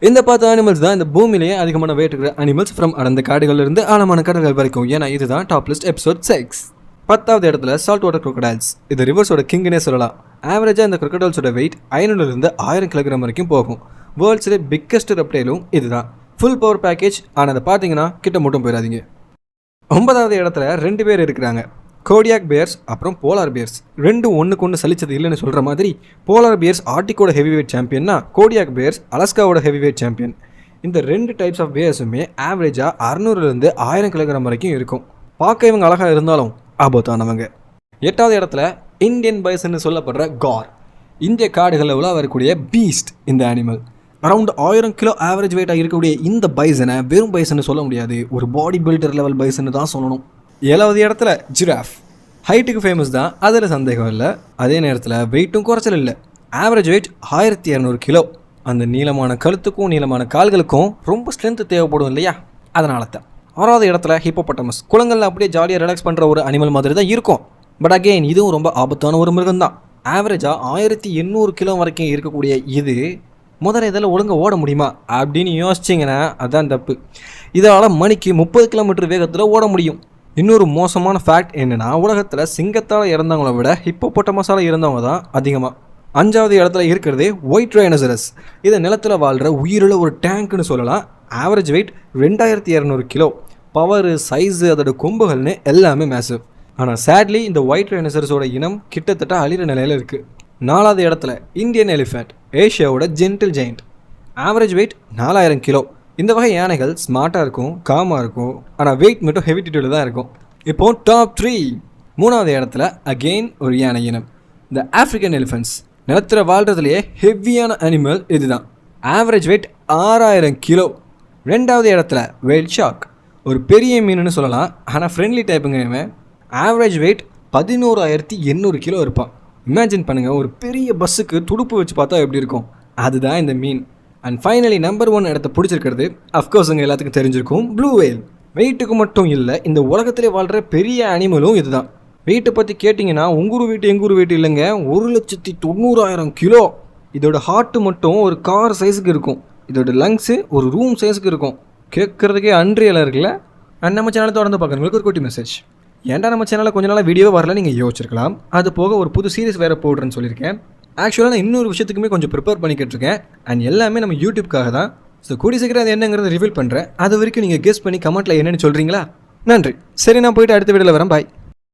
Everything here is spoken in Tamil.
இந்த 10 அனிமல்ஸ் தான் இந்த பூமியிலேயே அதிகமான வெயிட் இருக்கிற அனிமல்ஸ் ஃப்ரம் அடர்ந்த காடுகள்ல இருந்து ஆழமான கடல்கள் வரைக்கும். ஏன்னா இதுதான் டாப் லிஸ்ட் எபிசோட் 6. 10வது இடத்துல சால்ட் வாட்டர் crocodiles. இது ரிவர்ஸோட கிங்னே சொல்லலாம். ஆவரேஜா இந்த crocodileஸோட வெயிட் 500 இருந்து 1000 கிலோகிராம் வரைக்கும் போகும். வேர்ல்ட்ஸ்ல பிக்கஸ்ட் ரெப்டைலும் இதுதான். Full power package. ஆனால் அதை பார்த்தீங்கன்னா கிட்ட மட்டும் போயிடாதீங்க. 9வது இடத்துல 2 பேர் இருக்கிறாங்க. கோடியாக் பியர்ஸ் அப்புறம் போலார் பியர்ஸ். ரெண்டும் ஒன்றுக்கு ஒன்று சலிச்சது இல்லைன்னு சொல்கிற மாதிரி போலார் பியர்ஸ் ஆர்டிக்கோட ஹெவி வெயிட் சாம்பியன்னா கோடியாக் பியர்ஸ் அலாஸ்காவோட ஹெவி வெயிட் சாம்பியன். இந்த 2 டைப்ஸ் ஆஃப் பியர்ஸுமே ஆவரேஜாக 600லேருந்து 1000 கிலோகிராம் வரைக்கும் இருக்கும். பார்க்க இவங்க அழகாக இருந்தாலும் ஆபத்தானவங்க. 8வது இடத்துல இந்தியன் பைசன்னு சொல்லப்படுற கார். இந்திய காடுகளில் உள்ள வரக்கூடிய பீஸ்ட் இந்த அனிமல். அரௌண்ட் 1000 கிலோ ஆவரேஜ் வெயிட்டாக இருக்கக்கூடிய இந்த பைசனை வெறும் பைசன்னு சொல்ல முடியாது, ஒரு பாடி பில்டர் லெவல் பைசன்னு தான் சொல்லணும். 7வது இடத்துல ஜிராஃப். ஹைட்டுக்கு ஃபேமஸ் தான், அதில் சந்தேகம் இல்லை. அதே நேரத்தில் வெயிட்டும் குறைச்சல் இல்லை. Average wait 1200 kilo. அந்த நீளமான கழுத்துக்கும் நீளமான கால்களுக்கும் ரொம்ப ஸ்ட்ரென்த் தேவைப்படும் இல்லையா, அதனால தான். 6வது இடத்துல ஹிப்போபொட்டமஸ். குளங்களில் அப்படியே ஜாலியாக ரிலாக்ஸ் பண்ணுற ஒரு அனிமல் மாதிரி தான் இருக்கும். பட் அகெயின் இதுவும் ரொம்ப ஆபத்தான ஒரு மிருகம் தான். ஆவரேஜாக 1800 கிலோ வரைக்கும் இருக்கக்கூடிய இது முதல்ல இதில் ஒழுங்காக ஓட முடியுமா அப்படின்னு யோசிச்சிங்கன்னா அதுதான் தப்பு. இதால் மணிக்கு 30 கிலோமீட்டர் வேகத்தில் ஓட முடியும். இன்னொரு மோசமான ஃபேக்ட் என்னென்னா, உலகத்தில் சிங்கத்தால் இறந்தவங்கள விட ஹிப்போபொட்டமஸால் இறந்தவங்க தான் அதிகமாக. 5வது இடத்துல இருக்கிறதே ஒயிட் ரைனோசரஸ். இதை நிலத்தில் வாழ்கிற உயிருள்ள ஒரு டேங்க்னு சொல்லலாம். Average wait 2200 kilo. Power, size, அதோட கொம்புகள்னு எல்லாமே மேசிவ். ஆனால் சேட்லி இந்த ஒயிட் ரைனோசரஸோட இனம் கிட்டத்தட்ட அழிகிற நிலையில் இருக்குது. 4வது இடத்துல இந்தியன் எலிஃபென்ட், ஏஷியாவோட gentle giant. Average weight 4000 kilo. இந்த வகை யானைகள் ஸ்மார்ட்டாக இருக்கும், காமாக இருக்கும், ஆனால் வெயிட் மட்டும் ஹெவிடிட்டியில் தான் இருக்கும். இப்போது டாப் 3. 3வது இடத்துல அகெயின் ஒரு யானை இனம், இந்த ஆஃப்ரிக்கன் எலிஃபென்ட்ஸ். நிலத்தில் வாழ்கிறதுலையே ஹெவியான அனிமல் இதுதான். Average wait 6000 kilo. 2வது இடத்துல வேல் ஷார்க். ஒரு பெரிய மீனுன்னு சொல்லலாம், ஆனால் ஃப்ரெண்ட்லி டைப்புங்க. இவன் ஆவரேஜ் வெயிட் 11800 கிலோ இருப்பான். இமேஜின் பண்ணுங்கள், ஒரு பெரிய பஸ்ஸுக்கு துடுப்பு வச்சு பார்த்தா எப்படி இருக்கும், அதுதான் இந்த மீன். அண்ட் ஃபைனலி நம்பர் 1 இடத்த பிடிச்சிருக்கிறது அஃப்கோர்ஸ் உங்கள் எல்லாத்துக்கும் தெரிஞ்சிருக்கும், ப்ளூ வேல். வெயிட்டுக்கு மட்டும் இல்லை, இந்த உலகத்திலே வாழ்கிற பெரிய அனிமலும் இதுதான். வெயிட்டை பற்றி கேட்டிங்கன்னா உங்கூர் வெயிட் எங்கூர் வெயிட் இல்லைங்க, 1,90,000 கிலோ. இதோட ஹார்ட்டு மட்டும் ஒரு கார் சைஸுக்கு இருக்கும். இதோட லங்ஸு ஒரு ரூம் சைஸுக்கு இருக்கும். கேட்குறதுக்கே அன்ரியலாக இருக்குல்ல. அண்ட் நம்ம சேனலை தொடர்ந்து பார்க்குறவங்களுக்கு ஒரு குட்டி மெசேஜ். ஏன்டா நம்ம சேனலில் கொஞ்ச நாளாக வீடியோவே வரல நீங்கள் யோசிச்சிருக்கலாம். அது போக ஒரு புது சீரிஸ் வேறு போடுறேன்னு சொல்லியிருக்கேன். ஆக்சுவலாக நான் இன்னொரு விஷயத்துக்குமே கொஞ்சம் ப்ரிப்பேர் பண்ணிக்கிட்டு இருக்கேன். அண்ட் எல்லாமே நம்ம யூடியூப்காக தான். ஸோ கூடி சீக்கிரம் அது என்னங்கிறத ரிவீல் பண்ணுறேன். அது வரைக்கும் நீங்கள் கெஸ் பண்ணி கமெண்ட்டில் என்னென்னு சொல்கிறீங்களா? நன்றி. சரி, நான் போய்ட்டு அடுத்த வீடியோவில் வரேன். பாய்.